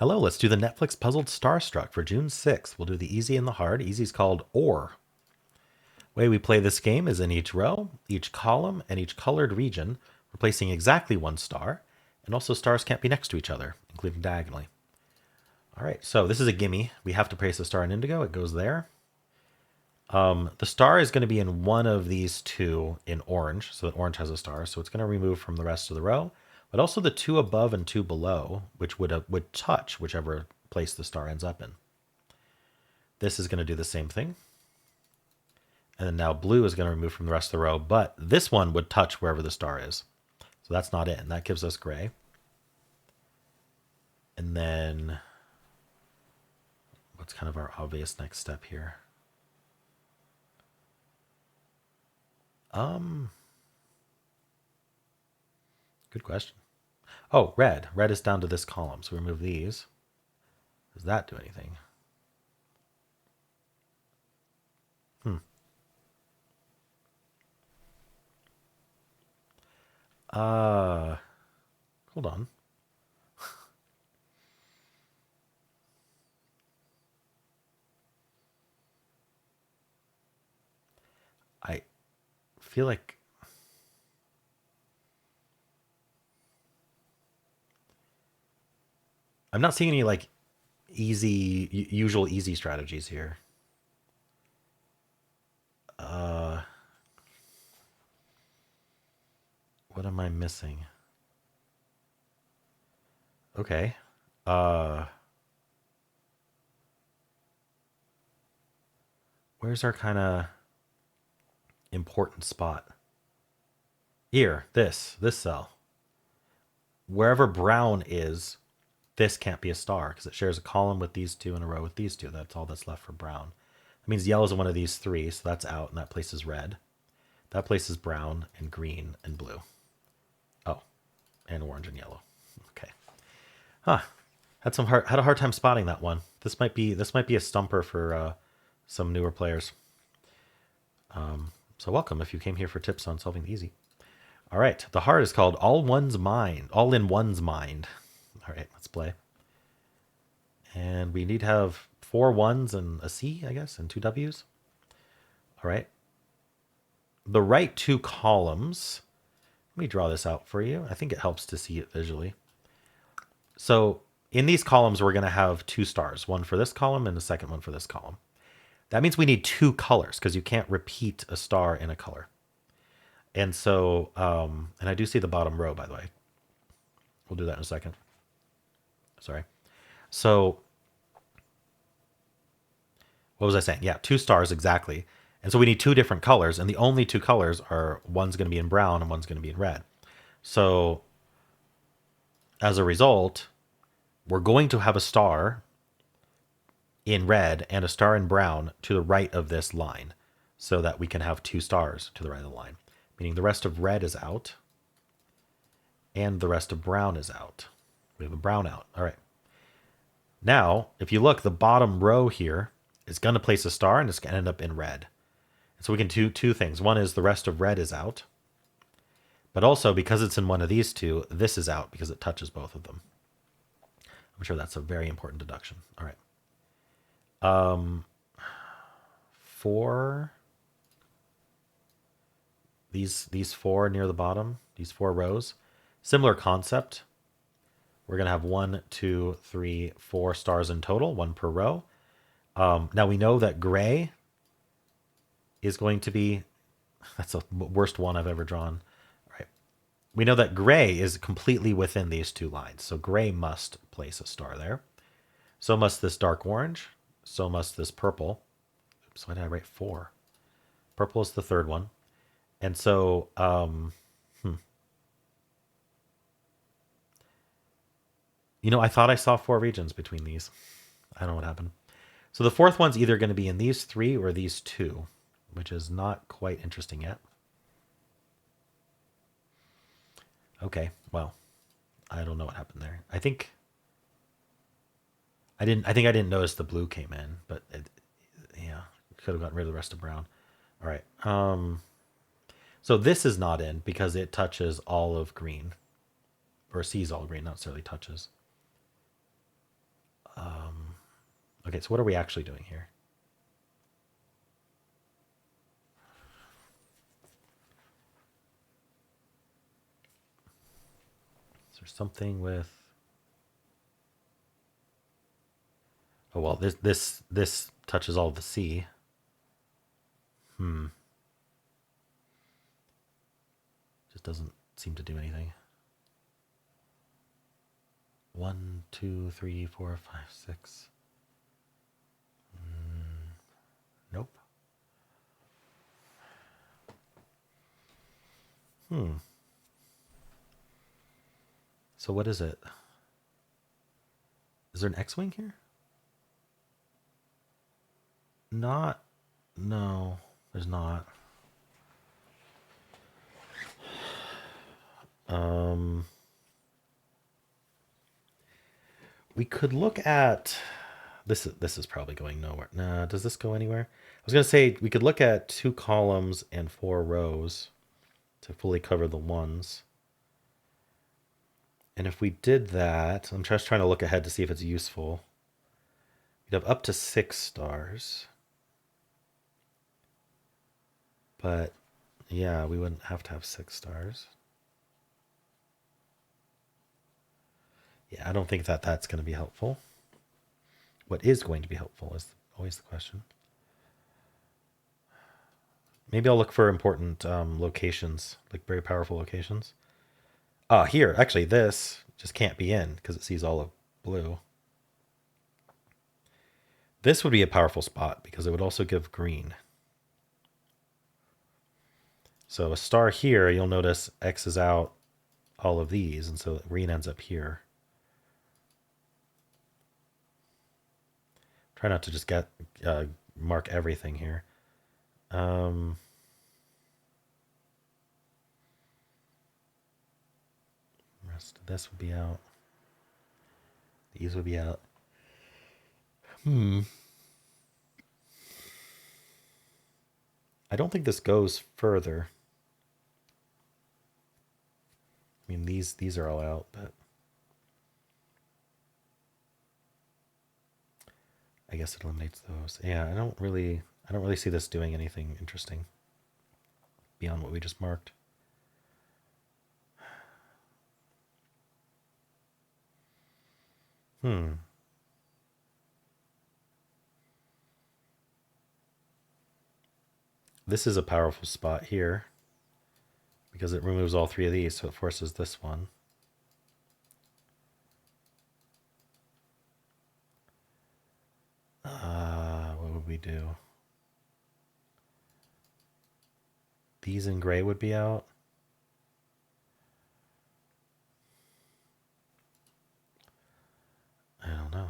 Hello, let's do the Netflix puzzled Starstruck for June 6th. We'll do the easy and the hard. Easy's called OR. Way we play this game is in each row, each column, and each colored region, replacing exactly one star, and also stars can't be next to each other, including diagonally. All right, so this is a gimme. We have to place a star in indigo. It goes there. The star is going to be in one of these two in orange, so that orange has a star, so it's going to remove from the rest of the row, but also the two above and two below, which would touch whichever place the star ends up in. This is going to do the same thing. And then now blue is going to remove from the rest of the row, but this one would touch wherever the star is. So that's not it, and that gives us gray. And then what's kind of our obvious next step here? Good question. Oh, red. Red is down to this column, so we remove these. Does that do anything? Uh, Hold on. I feel like I'm not seeing any like usual easy strategies here. What am I missing? Okay. Uh, where's our kind of important spot? Here, this cell. Wherever brown is, this can't be a star because it shares a column with these two and a row with these two. That's all that's left for brown. That means yellow is one of these three, so that's out, and that place is red. That place is brown and green and blue. Oh, and orange and yellow. Okay. Huh. Had a hard time spotting that one. This might be a stumper for some newer players. So welcome if you came here for tips on solving the easy. All right, the hard is called All in One's Mind. All right, let's play. And we need to have 4 ones and a C, I guess, and 2 W's. All right. The right two columns, let me draw this out for you. I think it helps to see it visually. So in these columns, we're going to have 2 stars, one for this column and the second one for this column. That means we need 2 colors because you can't repeat a star in a color. And so, and I do see the bottom row, by the way. We'll do that in a second. Sorry. So what was I saying? Yeah, 2 stars exactly. And so we need 2 different colors, and the only 2 colors are one's going to be in brown and one's going to be in red. So as a result, we're going to have a star in red and a star in brown to the right of this line so that we can have 2 stars to the right of the line, meaning the rest of red is out and the rest of brown is out. We have a brown out. All right. Now, if you look, the bottom row here is going to place a star and it's going to end up in red. And so we can do 2 things. One is the rest of red is out, but also because it's in one of these two, this is out because it touches both of them. I'm sure that's a very important deduction. All right. 4, these 4 near the bottom, these 4 rows, similar concept. We're going to have 1, 2, 3, 4 stars in total, 1 per row. Now we know that gray is going to be, that's the worst one I've ever drawn. All right. We know that gray is completely within these 2 lines. So gray must place a star there. So must this dark orange. So must this purple. Oops, why did I write 4? Purple is the 3rd one. And so, I thought I saw 4 regions between these. I don't know what happened. So the 4th one's either going to be in these 3 or these 2, which is not quite interesting yet. Okay, well, I don't know what happened there. I think I didn't notice the blue came in, but yeah, could have gotten rid of the rest of brown. All right. So this is not in because it touches all of green, or sees all green, not necessarily touches. Okay, so what are we actually doing here? Is there something with... Oh, well, this touches all of the sea. Just doesn't seem to do anything. 1, 2, 3, 4, 5, 6. Nope. So what is it? Is there an X-Wing here? Not. No, there's not. Um, we could look at this. This is probably going nowhere. Nah, does this go anywhere? I was gonna say we could look at 2 columns and 4 rows to fully cover the ones. And if we did that, I'm just trying to look ahead to see if it's useful. We'd have up to 6 stars. But yeah, we wouldn't have to have 6 stars. Yeah, I don't think that that's going to be helpful. What is going to be helpful is always the question. Maybe I'll look for important locations, like very powerful locations. Ah, here, actually, this just can't be in because it sees all of blue. This would be a powerful spot because it would also give green. So a star here, you'll notice X's out all of these, and so green ends up here. Try not to just get mark everything here. Rest of this would be out. These would be out. I don't think this goes further. I mean, these are all out, but I guess it eliminates those. Yeah, I don't really see this doing anything interesting beyond what we just marked. This is a powerful spot here because it removes all 3 of these, so it forces this one. What would we do? These in gray would be out. I don't know.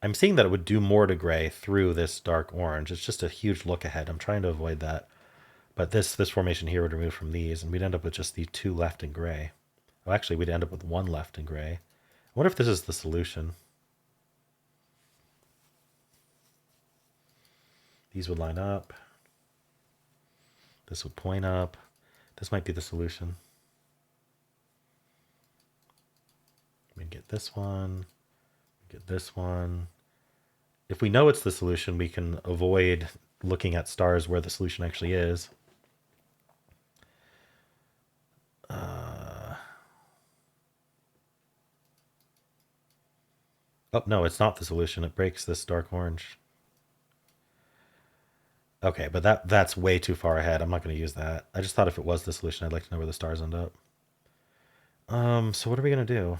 I'm seeing that it would do more to gray through this dark orange. It's just a huge look ahead. I'm trying to avoid that. But this formation here would remove from these, and we'd end up with just the 2 left in gray. Well, actually, we'd end up with 1 left in gray. I wonder if this is the solution. These would line up. This would point up. This might be the solution. We get this one. Get this one. If we know it's the solution, we can avoid looking at stars where the solution actually is. Oh, no, it's not the solution. It breaks this dark orange. Okay, but that's way too far ahead. I'm not going to use that. I just thought if it was the solution, I'd like to know where the stars end up. So what are we going to do?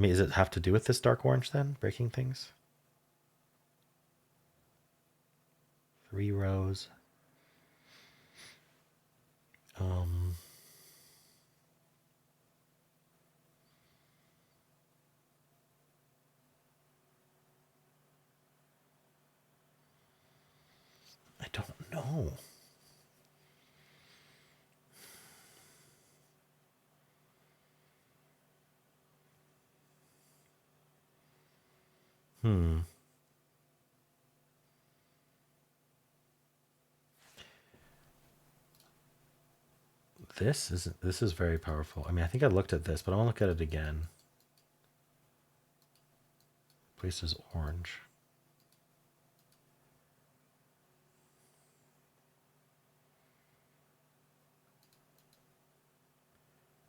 Does it have to do with this dark orange then? Breaking things? 3 rows. I don't know. This is very powerful. I mean, I think I looked at this, but I want to look at it again. Place is orange.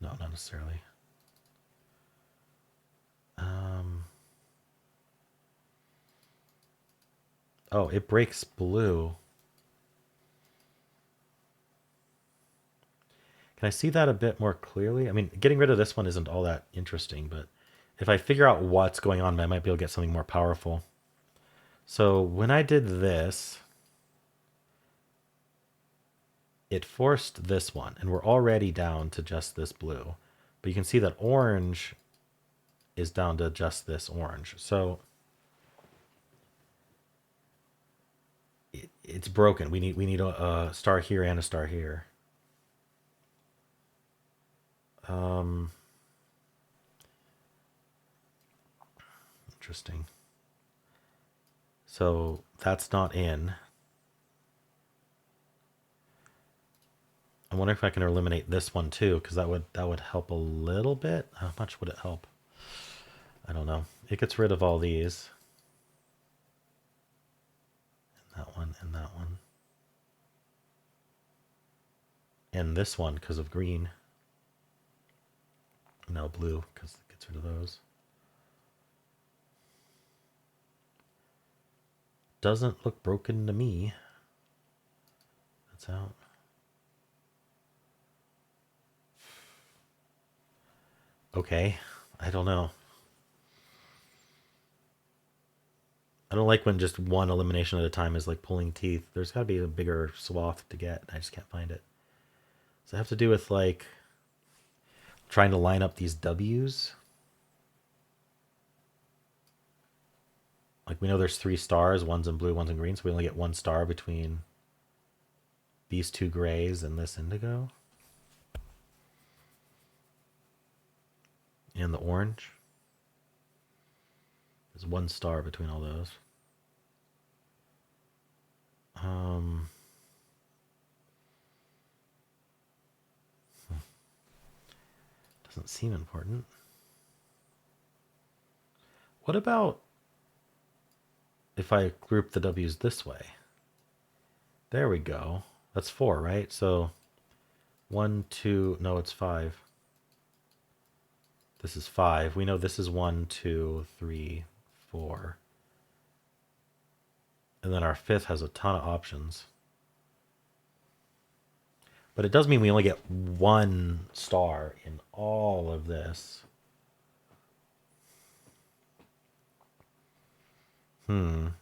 No, not necessarily. Oh, it breaks blue. Can I see that a bit more clearly? I mean, getting rid of this one isn't all that interesting, but if I figure out what's going on, I might be able to get something more powerful. So when I did this, it forced this one, and we're already down to just this blue. But you can see that orange is down to just this orange. So it's broken. We need a star here and a star here. Interesting. So that's not in. I wonder if I can eliminate this one too, because that would help a little bit. How much would it help? I don't know. It gets rid of all these. And that one and that one. And this one because of green. No, blue because it gets rid of those. Doesn't look broken to me. That's out. Okay. I don't know. I don't like when just one elimination at a time is like pulling teeth. There's got to be a bigger swath to get. I just can't find it. Does it have to do with like trying to line up these W's? Like we know there's 3 stars, one's in blue, one's in green, so we only get 1 star between these 2 grays and this indigo. And the orange. There's 1 star between all those. Doesn't seem important. What about if I group the W's this way? There we go. That's 4, right? So 1, 2, no, it's 5. This is 5. We know this is 1, 2, 3, 4. And then our 5th has a ton of options. But it does mean we only get 1 star in all of this. I don't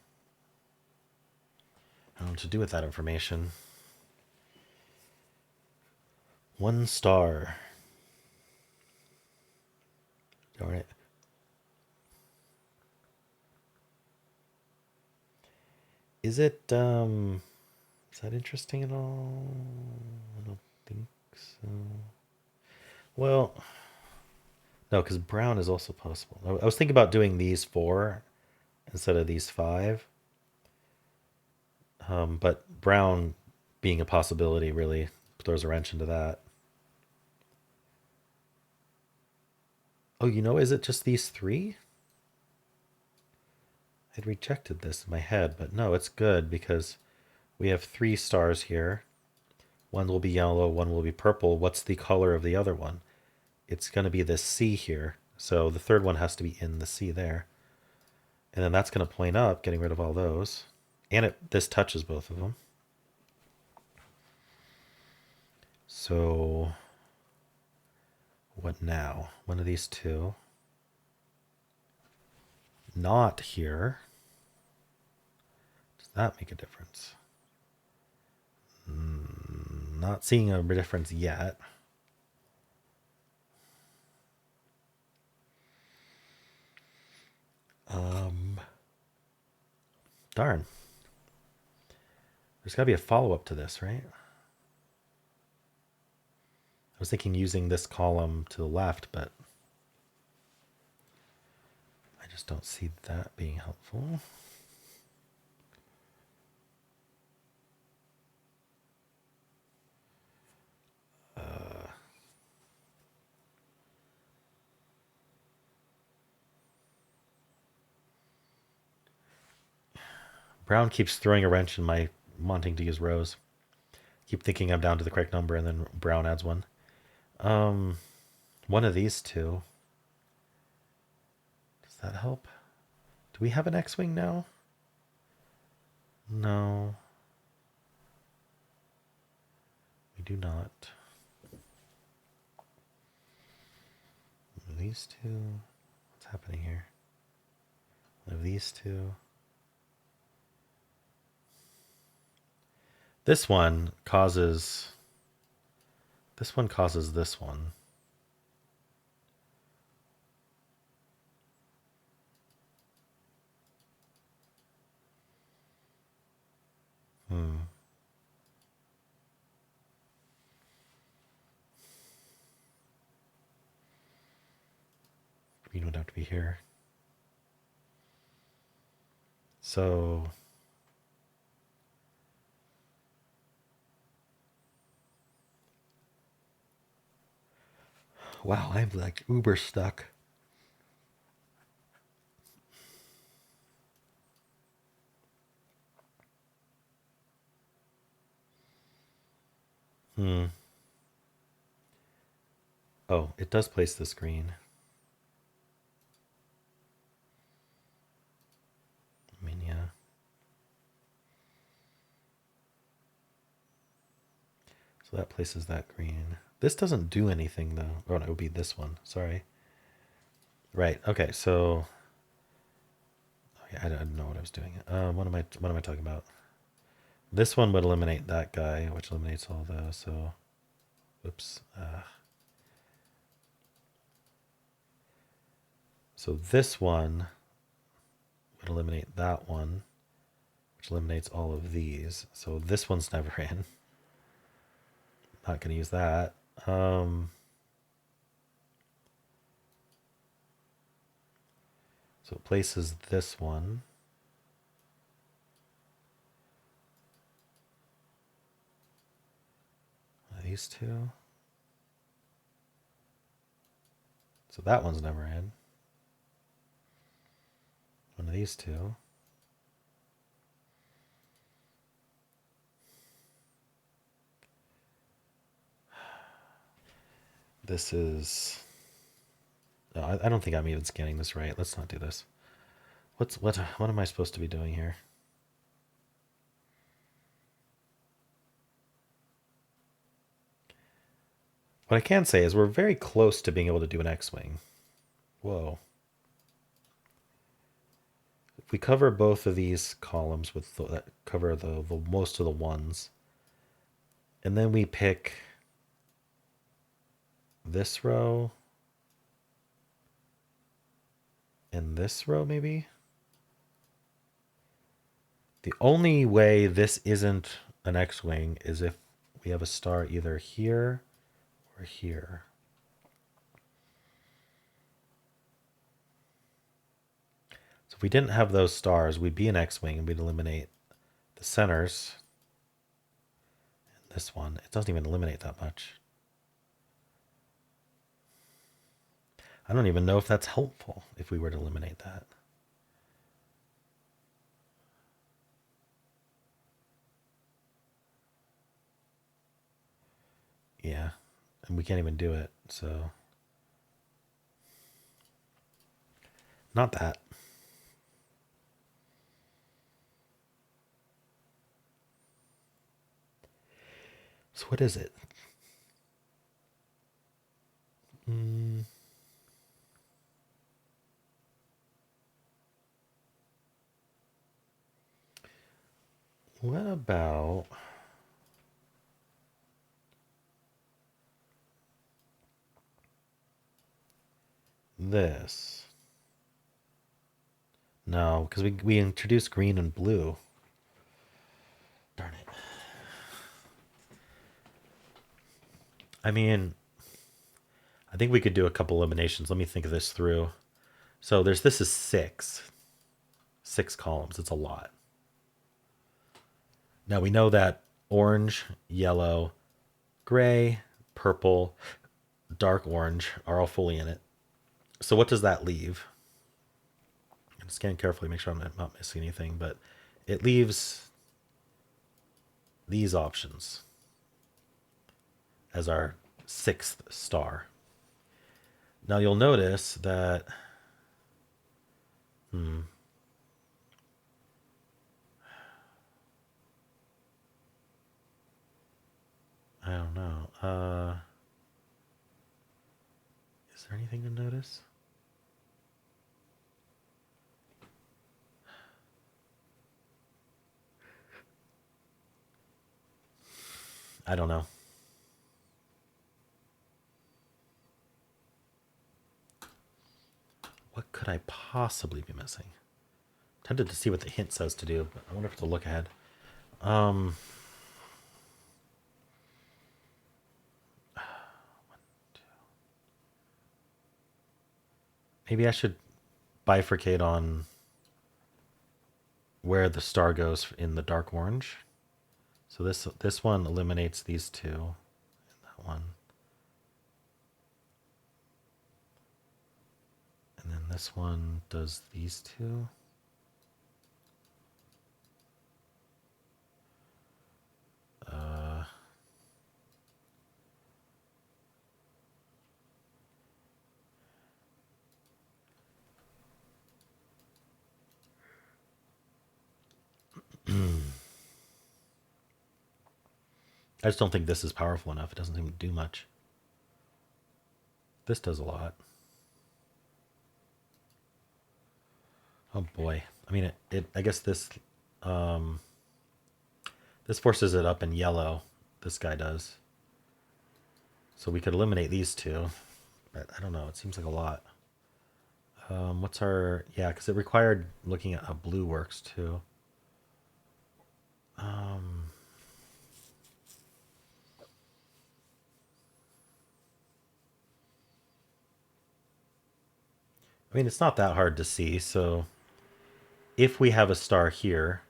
know what to do with that information. 1 star. Darn it. Is it, is that interesting at all? I don't think so. Well, no, because brown is also possible. I was thinking about doing these 4 instead of these 5. But brown being a possibility really throws a wrench into that. Oh, is it just these 3? I'd rejected this in my head, but no, it's good because we have 3 stars here. One will be yellow, one will be purple. What's the color of the other one? It's going to be this C here. So the third one has to be in the C there. And then that's going to plane up, getting rid of all those. And this touches both of them. So what now? One of these 2. Not here. Does that make a difference? Not seeing a difference yet. Darn. There's got to be a follow-up to this, right? I was thinking using this column to the left, but I just don't see that being helpful. Brown keeps throwing a wrench in my wanting to use rows. Keep thinking I'm down to the correct number, and then brown adds one. One of these two. Does that help? Do we have an X-Wing now? No. We do not. These two. What's happening here? One of these two. This one causes this one. Green would have to be here. So wow, I'm like uber stuck. Oh, it does place this green. I mean, yeah. So that places that green. This doesn't do anything though. Oh, no, it would be this one. Sorry. Right. Okay. So, oh, yeah, I don't know what I was doing. What am I talking about? This one would eliminate that guy, which eliminates all those. So, oops. So this one would eliminate that one, which eliminates all of these. So this one's never in. Not going to use that. So it places this one. These two. So that one's never in. One of these two. This is... No, I don't think I'm even scanning this right. Let's not do this. What am I supposed to be doing here? What I can say is we're very close to being able to do an X-Wing. Whoa. If we cover both of these columns with that cover the most of the ones, and then we pick this row and this row maybe. The only way this isn't an X-Wing is if we have a star either here or here. So if we didn't have those stars, we'd be an X-Wing and we'd eliminate the centers. And this one, it doesn't even eliminate that much. I don't even know if that's helpful if we were to eliminate that. Yeah, and we can't even do it, so... Not that. So what is it? What about... this? No, because we introduced green and blue. Darn it. I mean, I think we could do a couple eliminations. Let me think of this through. So this is six columns. It's a lot. Now we know that orange, yellow, gray, purple, dark orange are all fully in it. So what does that leave? I'm gonna scan carefully, make sure I'm not missing anything, but it leaves these options as our sixth star. Now you'll notice that, I don't know. Is there anything to notice? I don't know. What could I possibly be missing? Tempted to see what the hint says to do, but I wonder if it's a look ahead. Maybe I should bifurcate on where the star goes in the dark orange. So this one eliminates these two, and that one. And then this one does these two. I just don't think this is powerful enough. It doesn't seem to do much. This does a lot. Oh boy. I mean, I guess this this forces it up in yellow. This guy does. So we could eliminate these two. But I don't know. It seems like a lot. What's our... Yeah, because it required looking at how blue works too. I mean, it's not that hard to see. So if we have a star here,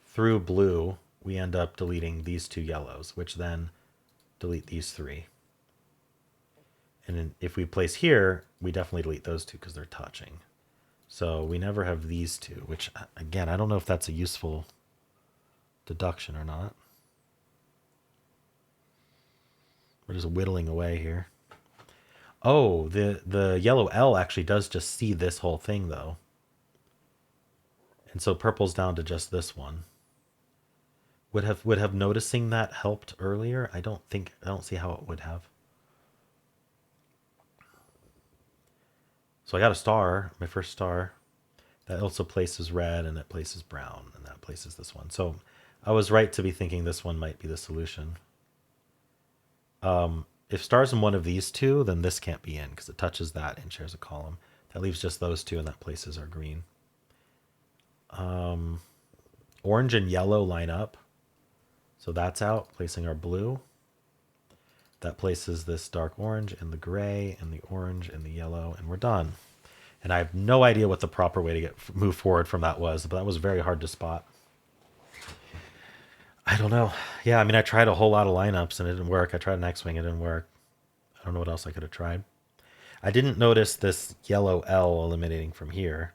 through blue, we end up deleting these two yellows, which then delete these three. And then if we place here, we definitely delete those two because they're touching. So we never have these two, which, again, I don't know if that's a useful deduction or not. We're just whittling away here. Oh, the yellow L actually does just see this whole thing, though. And so purple's down to just this one. Would have noticing that helped earlier? I don't see how it would have. So I got a star, my first star. That also places red, and it places brown, and that places this one. So I was right to be thinking this one might be the solution. If star's in one of these two, then this can't be in because it touches that and shares a column. That leaves just those two, and that places our green. Orange and yellow line up. So that's out, placing our blue. That places this dark orange and the gray and the orange and the yellow, and we're done. And I have no idea what the proper way to move forward from that was, but that was very hard to spot. I don't know. Yeah, I mean, I tried a whole lot of lineups and it didn't work. I tried an X-Wing, it didn't work. I don't know what else I could have tried. I didn't notice this yellow L eliminating from here.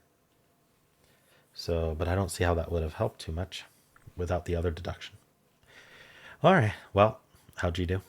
So, but I don't see how that would have helped too much without the other deduction. All right. Well, how'd you do?